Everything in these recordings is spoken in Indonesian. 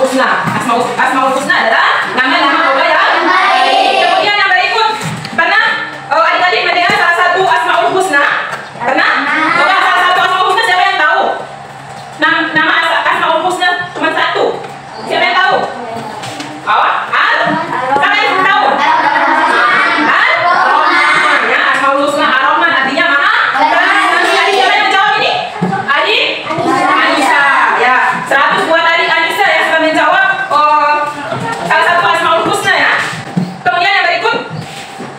husna. Asmaul husna adalah nama-nama Allah yang baik. Kemudian yang berikut, pernah adik-adik mendengar salah satu asmaul husna? Pernah? Coba salah satu asmaul husna siapa yang tahu? Nama asmaul husna cuma satu. Siapa yang tahu? Awak? Siapa yang tahu? Ar-Rahman. Ya, asmaul husna Ar-Rahman artinya Maha Pengasih. Adik siapa yang menjawab ini? Adik Anissa. Ya, 100 buat adik Anissa yang sudah menjawab salah satu asmaul husna ya. Kemudian yang berikut,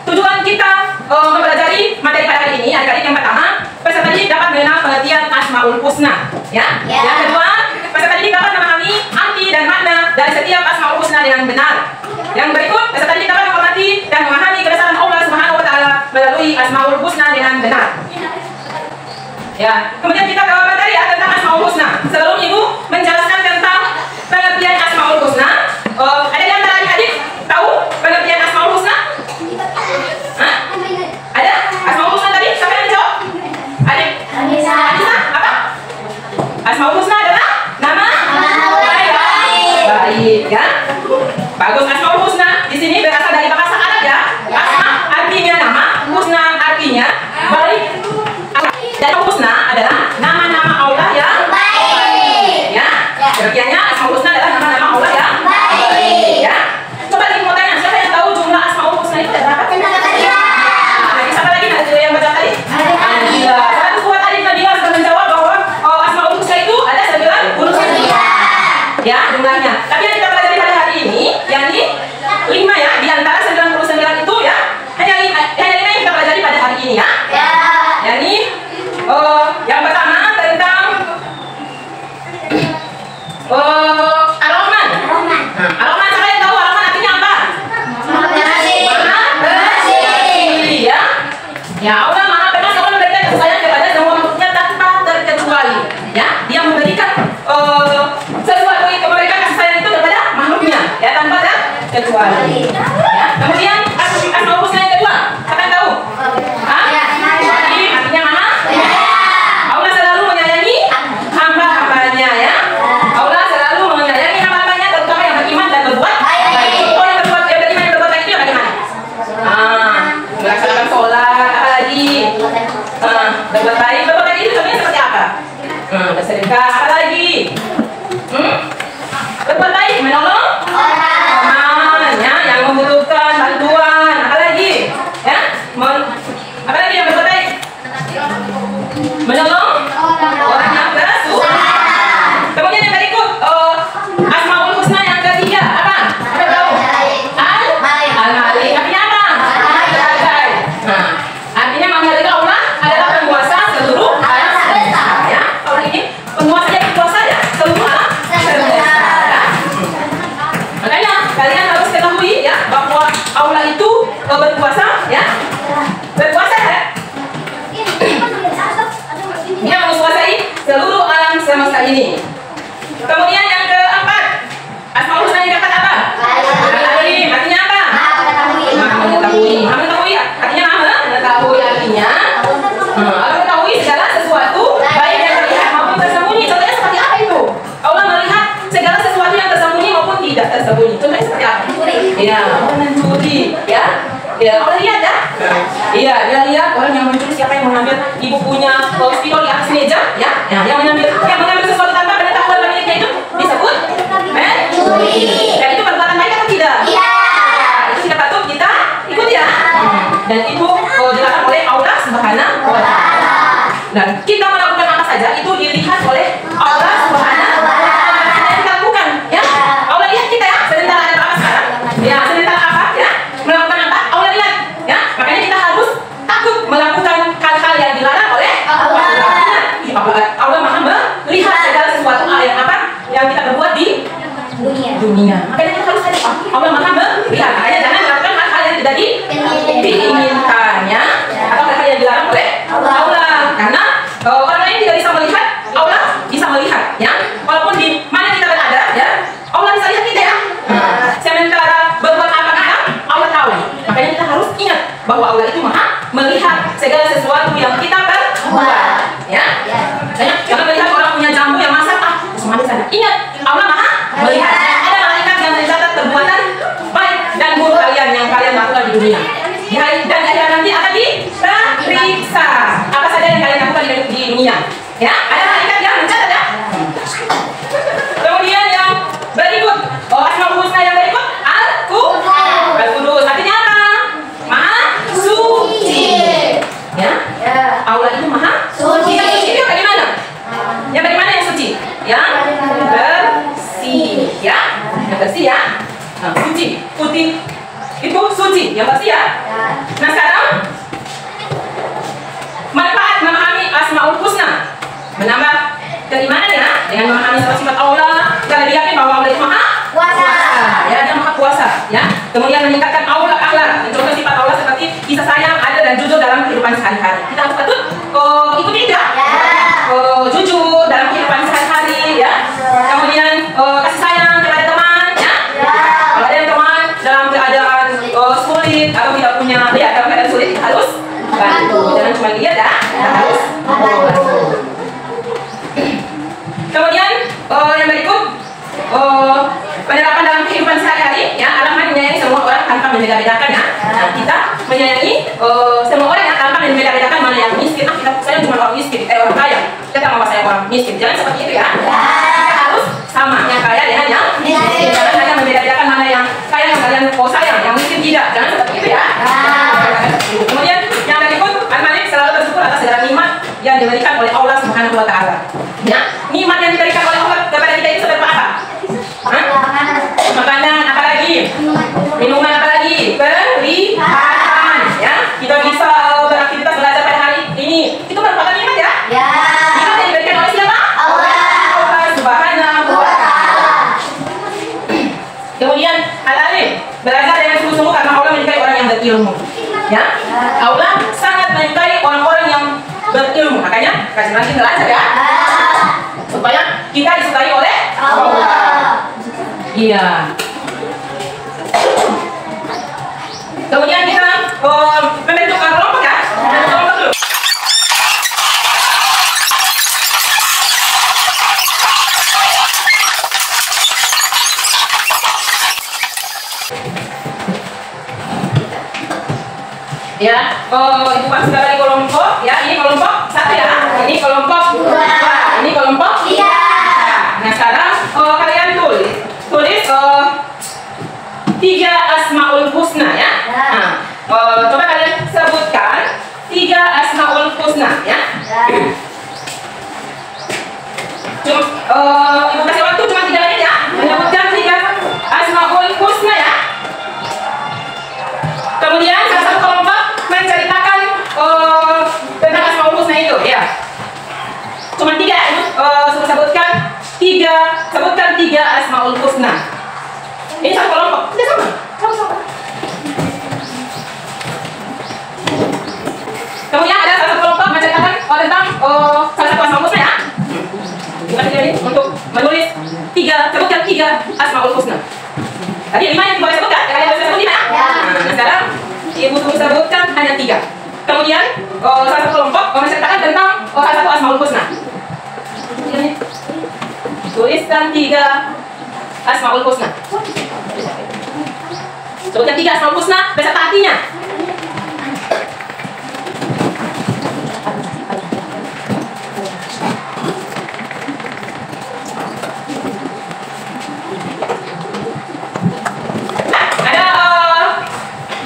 tujuan kita mempelajari materi pada hari ini, adik-adik yang pertama, peserta didik dapat mengenal pengertian asmaul husna. Ya. Yang kedua, peserta didik dapat memahami arti dan makna dari setiap asmaul husna dengan benar. Yang berikut, peserta didik dapat menghormati dan memahami kebesaran Allah Subhanahu wa taala melalui asmaul husna dengan benar. Ya. Kemudian kita ke materi ya tentang asmaul husna. Sebelum Ibu menjelaskan tentang pengertian asmaul husna, ada di antara adik-adik tahu pengertian asmaul husna? Hah? Ada? Asmaul husna tadi siapa yang menjawab? Adik? Anissa. Apa? Asmaul husna adalah nama baik ya. Bagus. Asmaul husna di sini berasal dari bahasa Arab ya. Asma artinya nama, husna artinya baik. Dan husna adalah nama-nama Allah yang baik. Ya. Pengertiannya asmaul husna adalah nama-nama Allah yang baik. Ya. Coba lagi mau tanya, siapa yang tahu jumlah asmaul husna itu ada berapa? Siapa lagi yang baca tadi? Ada. 100 buat adik Nadia sudah menjawab bahwa asmaul husna itu ada 9 ya jumlahnya. Tapi yang kita pelajari pada hari ini, yakni 5 ya, di antara 99 itu ya, hanya 5 yang kita pelajari pada hari ini ya. Yakni yang pertama tentang Ar-Rahman. Ar-Rahman, siapa yang tahu Ar-Rahman artinya apa? Maha Pengasih. Ya, Allah Maha Pengasih. Allah memberikan kasih sayang kepada semua makhluknya tanpa terkecuali. Ya, Dia memberikan sesuatu itu, memberikan kasih sayang itu kepada makhluknya, ya tanpa terkecuali. Ya, kemudian asmaul husna yang kedua, siapa yang tahu? Artinya mana? Allah selalu menyayangi hamba-hambanya ya. Allah selalu menyayangi hamba-hambanya, terutama yang beriman dan berbuat baik. Yang beriman dan berbuat baik itu bagaimana? Melaksanakan sholat, apa lagi? Berbuat baik itu contohnya seperti apa? Bersedekah, apa lagi? Berbuat baik, menolong orang ya, yang membutuhkan bantuan, apa lagi? Ya, apa lagi yang berbuat baik? Menolong orang yang bersusah. Kemudian yang berikut, asmaul husna yang ketiga apa? Apa tahu? Al-Malik. Artinya apa? Artinya Maha Allah adalah penguasa seluruh alam semesta. Ya, Allah ini penguasa yang berkuasa ya seluruh alam semesta. Makanya kalian harus ketahui ya bahwa Allah itu berkuasa ya. Berkuasa ya. Dia menguasai seluruh alam semesta ini. Kemudian yang keempat, asmaul husna yang keempat apa? Al-Alim. Artinya apa? Mengetahui. Mengetahui artinya mengetahui artinya mengetahui segala sesuatu baik yang terlihat maupun tersembunyi. Contohnya seperti apa itu? Allah melihat segala sesuatu yang tersembunyi maupun tidak tersembunyi. Contohnya seperti apa? Ya, mencuri ya. Ya, Allah lihat ya? Iya, dia lihat orang yang mencuri, siapa yang mengambil ibu punya spidol di atas meja, ya? Yang mengambil sesuatu tanpa pengetahuan pemiliknya itu disebut mencuri. Dan itu perbuatan baik atau tidak? Iya. Itu tidak patut kita ikuti ya. Dan itu dilarang oleh Allah Subhanahu wa taala. Dan kita melakukan apa saja itu dilihat oleh Allah Subhanahu wa taala. Yang kita lakukan, ya? Allah lihat kita ya, sebentar ada apa sekarang? Ya, sebentar apa ya? Melakukan apa? Allah lihat, ya. Makanya kita harus takut melakukan hal-hal yang dilarang oleh Allah. Allah Maha melihat segala sesuatu yang apa yang kita berbuat di dunia. Makanya kita harus sadar Allah Maha melihat. Makanya jangan melakukan hal-hal yang tidak diinginkannya atau hal-hal yang dilarang oleh Allah. Karena orang lain tidak bisa melihat, Allah bisa melihat, ya. Walaupun di mana kita berada, ya, Allah bisa lihat kita ya. Sementara berbuat apa-apa, Allah tahu. Makanya kita harus ingat bahwa Allah itu Maha melihat segala sesuatu yang kita perbuat, ya. Jangan melihat orang punya jambu yang masak, semuanya sana. Ingat, Allah Maha melihat. Nah, suci, putih itu suci, yang pasti ya. Nah sekarang manfaat memahami Asmaul Husna, menambah keimanan ya, dengan memahami sifat Allah. Kita yakin bahwa Allah itu maha kuasa, ya, dia maha kuasa, ya. Kemudian meningkatkan akhlak, mencontoh sifat Allah seperti kasih sayang, adil dan jujur dalam kehidupan sehari-hari. Kita harus patut ikuti tidak? Jujur dalam kehidupan sehari-hari, ya. Kemudian kasih sayang kepada teman, ya. Kalau ada yang teman dalam keadaan sulit atau tidak punya, ya, dalam keadaan sulit kita harus bantu. Jangan cuma lihat ya, kita harus bantu. Kemudian yang berikut penerapan dalam kehidupan sehari-hari, ya. Allah menyayangi semua orang tanpa membeda-bedakan, ya. Nah, kita menyayangi semua orang yang tanpa membeda-bedakan mana yang miskin. Kita sayang cuma orang miskin, orang kaya. Kita mau sayang orang miskin. Jangan seperti itu ya. Kita harus sama, yang kaya dengan yang miskin. Jangan hanya membeda-bedakan mana yang kaya yang kalian sayang, yang miskin tidak. Jangan seperti itu ya. Kemudian yang berikut, Al-Malik selalu bersyukur atas segala nikmat yang diberikan oleh Allah Subhanahu wa Ta'ala. Ya, nikmat yang diberikan oleh Allah kepada kita itu seperti apa? Makanan, apa lagi? Minuman, apa lagi? Perlihatan, ya. Kita bisa beraktivitas belajar pada hari ini. Itu merupakan nikmat ya? Ya. Nikmat yang diberikan oleh siapa? Allah Subhanahu wa Ta'ala. Kemudian Al-Alim, belajar dengan sungguh-sungguh karena Allah menyukai orang yang berilmu. Ya, Allah sangat menyukai orang-orang yang berilmu. Makanya rajin-rajin belajar ya, supaya kita disukai oleh Allah. Iya. Kemudian kita membentuk kelompok ya. Kelompok dulu. Ya, ibu Pak sudah dari kelompok, ya. Ini kelompok 1 ya. Ini kelompok 2. Ini kelompok 3. Nah sekarang kalian tulis 3 Asmaul Husna ya. Nah, coba kalian sebutkan 3 Asmaul Husna ya. Ibu kasih waktu cuma 3 menit ya, menyebutkan 3 Asmaul Husna ya. Kemudian salah satu kelompok menceritakan tentang Asmaul Husna itu ya. Cuma 3 ya, sebutkan 3 Asmaul Husna. Ini satu kelompok, tidak sama. Kemudian ada satu kelompok menceritakan tentang salah satu Asmaul Husna ya. Bukan ini untuk menulis sebutkan 3 Asmaul Husna. Tadi 5 yang boleh sebutkan, kalian boleh sebut 5 ya. Nah, sekarang ibu sebutkan hanya 3. Kemudian satu kelompok menceritakan tentang salah satu Asmaul Husna. Tuliskan 3 Asmaul Husna. Sebutkan 3 Asmaul Husna beserta artinya.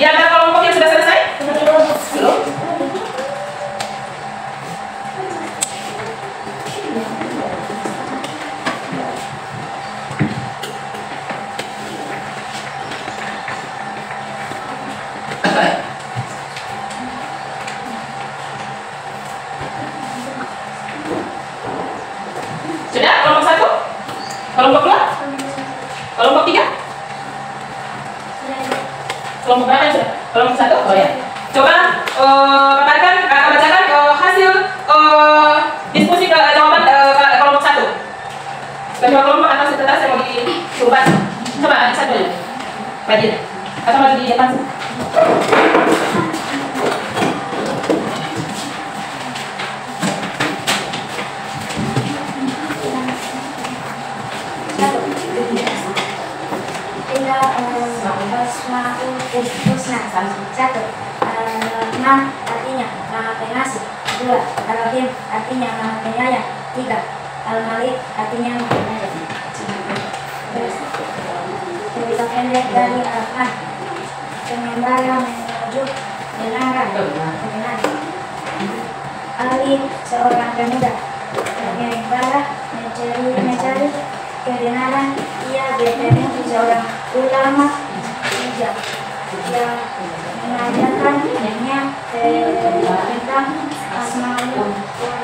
Ada kelompok yang sudah selesai? Belum? Sudah? Kelompok 1? Kelompok 2? Kelompok 3? Kelompok berapa yang sudah? Kelompok 1? Oh ya. Coba bacakan hasil diskusi jawaban kelompok 1. Kedua kelompok atau setelah saya mau dicoba. Coba ada satu dulu. Bagi atau maju di depan. Asmaul Husna. 1. Rahman artinya Maha Pengasih. 2. Ar-Rahim artinya Maha Penyayang. 3. Al-Malik artinya Maha Penyayang. Cerita pendek dari Al-Rahman. Pengembara menuju kebenaran. Ali seorang pemuda. Pengembara mencari kebenaran. Ia bertemu seorang ulama 3 yang mengajarkan tentang Asmaul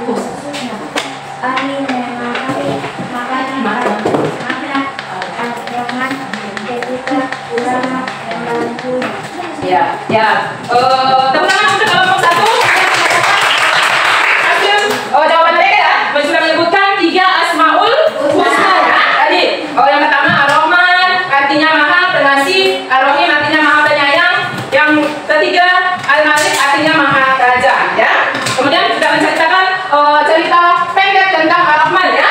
Husna. Kami memahami makna ajaran ketika ulama membantu. Ya, ya. Tepuk tangan untuk kelompok 1. Hasil jawaban mereka ya, sudah menyebutkan 3 Asmaul Husna ya. Tadi, yang pertama Ar-Rahman, artinya Maha Pengasih, Ar-Rahim artinya Maha Penyayang, yang ketiga Al-Malik artinya Maha Raja ya. Kemudian kita menceritakan cerita pendek tentang Ar-Rahman ya.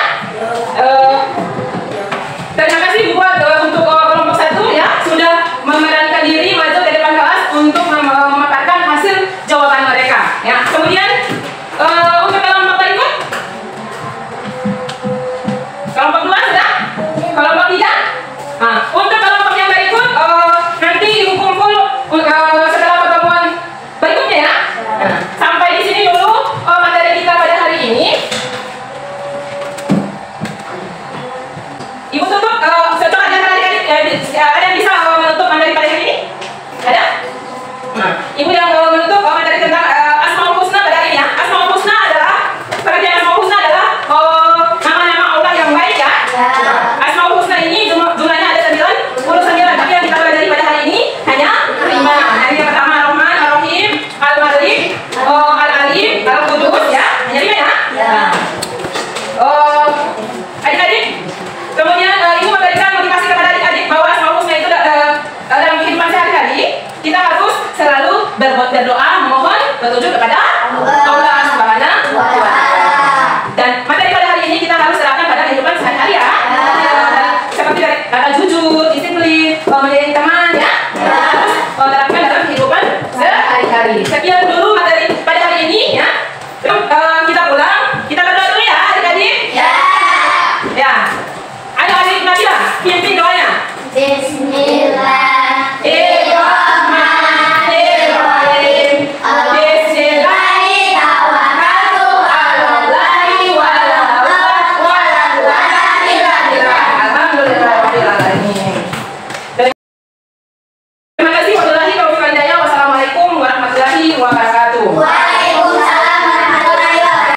Terima kasih buat untuk kelompok 1 ya, sudah memberanikan diri maju ke depan kelas untuk memaparkan hasil jawaban mereka ya. Kemudian untuk kelompok berikut, kelompok 2 sudah, kelompok 3. Nah, untuk kelompok yang berikut nanti ibu kumpul setelah pertemuan berikutnya ya. Nah, sampai di sini dulu materi kita pada hari ini. Ibu tutup, setelah adik-adik ada yang bisa menutup materi pada hari ini? Ada? Nah, ibu yang menutup materi tentang Asmaul Husna pada hari ini ya. Asmaul Husna adalah, pengertian Asmaul Husna adalah nama-nama Allah yang baik ya. Asmaul Husna ini jumlahnya ada 99, tapi yang kita pelajari pada hari ini hanya 5. Yang pertama Ar-Rahman, Ar-Rahim, Al-Malik, Al-Alim, Al-Qudus ya. Hanya 5 ya. Adik-adik, kemudian ibu memberikan motivasi kepada adik-adik bahwa Asmaul Husna itu dalam kehidupan sehari-hari kita harus selalu berdoa memohon petunjuk kepada Allah Subhanahu wa Ta'ala. Dan materi pada hari ini kita harus terapkan pada kehidupan sehari-hari ya. Seperti dari kata jujur